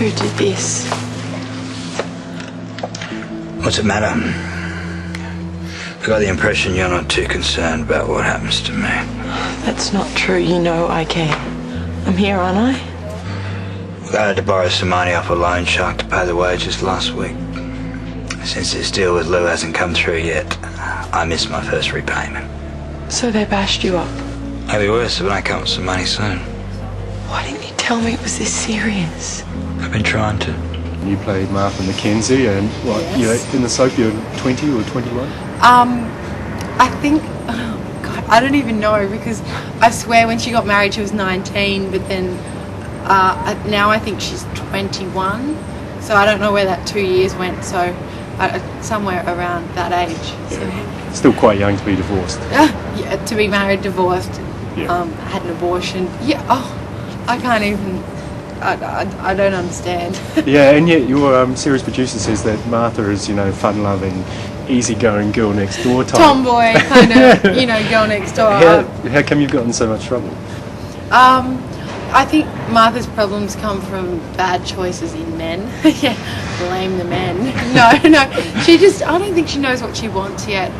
Who did this? What's it matter? I got the impression you're not too concerned about what happens to me. That's not true. You know I care. I'm here, aren't I? I had to borrow some money off a loan shark to pay the wages last week. Since this deal with Lou hasn't come through yet, I missed my first repayment. So they bashed you up. Maybe worse if I don't come with some money soon. Why didn't you tell me it was this serious? I've been trying to. You played Martha Mackenzie, and what, Yes. you're in the soap, you're 20 or 21? I think, oh God, I don't even know, because I swear when she got married she was 19, but then now I think she's 21, so I don't know where that 2 years went, so somewhere around that age. Yeah. Still quite young to be divorced. Yeah, to be married, divorced, Yeah. had an abortion. Yeah, I can't even, I don't understand. Yeah, and yet your series producer says that Martha is, fun-loving, easygoing girl next door type. Tomboy, kind of, girl next door. How come you've gotten in so much trouble? I think Martha's problems come from bad choices in men. Yeah, blame the men. No, I don't think she knows what she wants yet.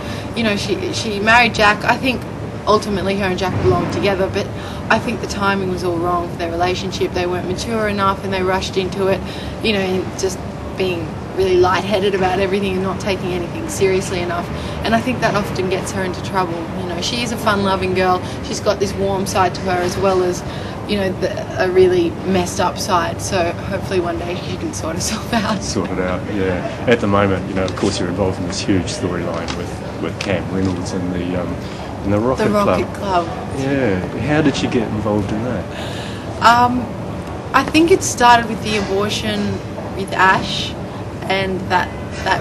She married Jack. I think ultimately her and Jack belonged together, but I think the timing was all wrong for their relationship. They weren't mature enough and they rushed into it, just being really lightheaded about everything and not taking anything seriously enough. And I think that often gets her into trouble. She is a fun-loving girl. She's got this warm side to her as well as a really messed up side, so hopefully one day she can sort herself out. Sort it out, yeah. At the moment, of course you're involved in this huge storyline with Cam Reynolds and the Rocket Club. The Rocket Club. Yeah. How did you get involved in that? I think it started with the abortion with Ash, and that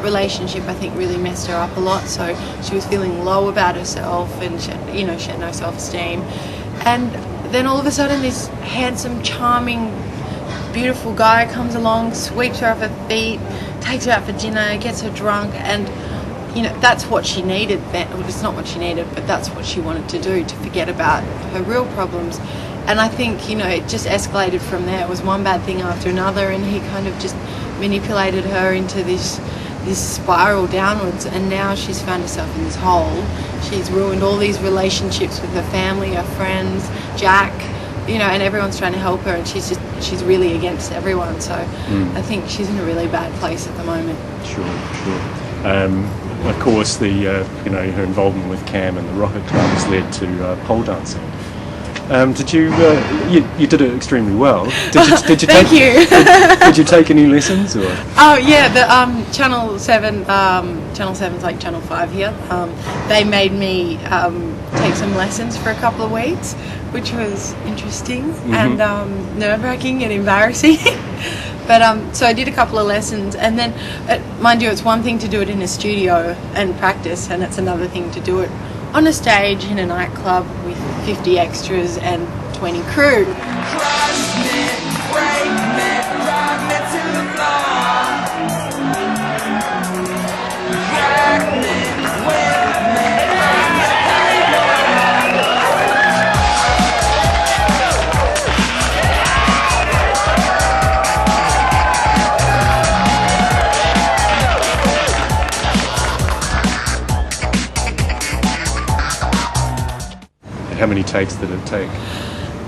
relationship I think really messed her up a lot, so she was feeling low about herself, and she had no self-esteem. And then all of a sudden this handsome, charming, beautiful guy comes along, sweeps her off her feet, takes her out for dinner, gets her drunk, and that's what she needed. It's not what she needed, but that's what she wanted to do, to forget about her real problems. And I think it just escalated from there. It was one bad thing after another, and he kind of just manipulated her into this spiral downwards, and now she's found herself in this hole. She's ruined all these relationships with her family, her friends, Jack, and everyone's trying to help her, and she's really against everyone. So I think she's in a really bad place at the moment. Sure. Of course, her involvement with Cam and the Rocket Club has led to pole dancing. Did you did it extremely well. Did you Thank you. Did you take any lessons or? Oh yeah, the Channel 7, Channel 7's like Channel 5 here. They made me take some lessons for a couple of weeks, which was interesting and nerve-wracking and embarrassing. But so I did a couple of lessons, and then, mind you, it's one thing to do it in a studio and practice, and it's another thing to do it on a stage in a nightclub with 50 extras and 20 crew. How many takes did it take?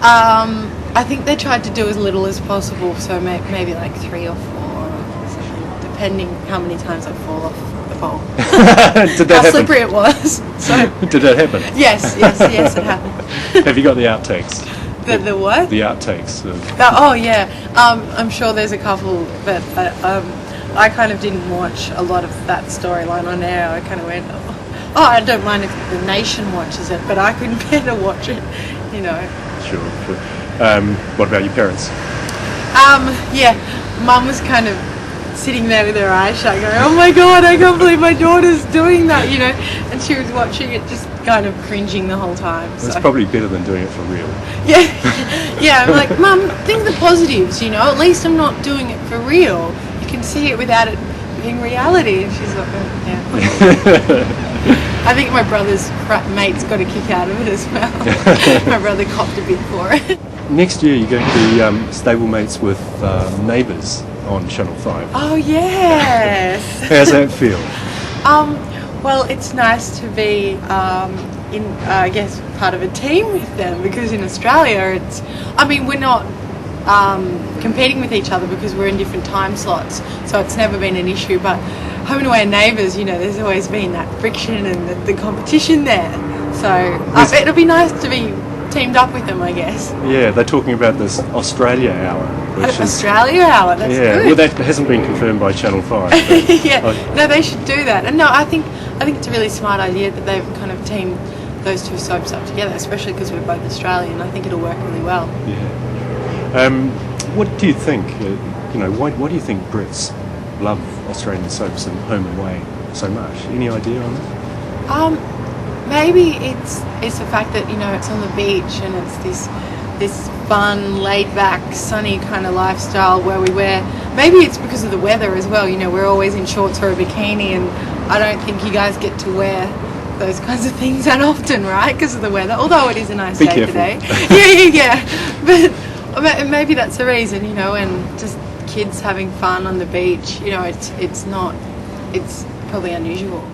I think they tried to do as little as possible, so maybe like 3 or 4 or something, depending how many times I fall off the pole. Did that how happen? slippery it was. So Did that happen? yes, it happened. Have you got the outtakes? The what? The outtakes. Oh yeah, I'm sure there's a couple, but I kind of didn't watch a lot of that storyline on air. I kind of went, oh, I don't mind if the nation watches it, but I couldn't bear to watch it, Sure. What about your parents? Yeah, Mum was kind of sitting there with her eyes shut going, oh my God, I can't believe my daughter's doing that, and she was watching it just kind of cringing the whole time. It's probably better than doing it for real. Yeah, I'm like, Mum, think of the positives, at least I'm not doing it for real. You can see it without it being reality. And she's like, oh, yeah. I think my brother's mate's got a kick out of it as well. My brother copped a bit for it. next year you're going to be stablemates with Neighbours on Channel 5. Oh yes. How's that feel? Well, it's nice to be in, I guess, part of a team with them, because in Australia, we're not competing with each other because we're in different time slots, so it's never been an issue. But home and away neighbours, there's always been that friction and the competition there. So it'll be nice to be teamed up with them, I guess. Yeah, they're talking about this Australia Hour. Australia Hour, that's good. Well, that hasn't been confirmed by Channel 5. No, they should do that. And no, I think it's a really smart idea that they've kind of teamed those two soaps up together, especially because we're both Australian. I think it'll work really well. Yeah. What do you think? Why do you think Brits love Australian soaps and home and away so much? Any idea on that? Maybe it's the fact that it's on the beach and it's this fun, laid-back, sunny kind of lifestyle where we wear. Maybe it's because of the weather as well. We're always in shorts or a bikini, and I don't think you guys get to wear those kinds of things that often, right? Because of the weather. Although it is a nice day today. Yeah. But maybe that's the reason, and just kids having fun on the beach. It's probably unusual.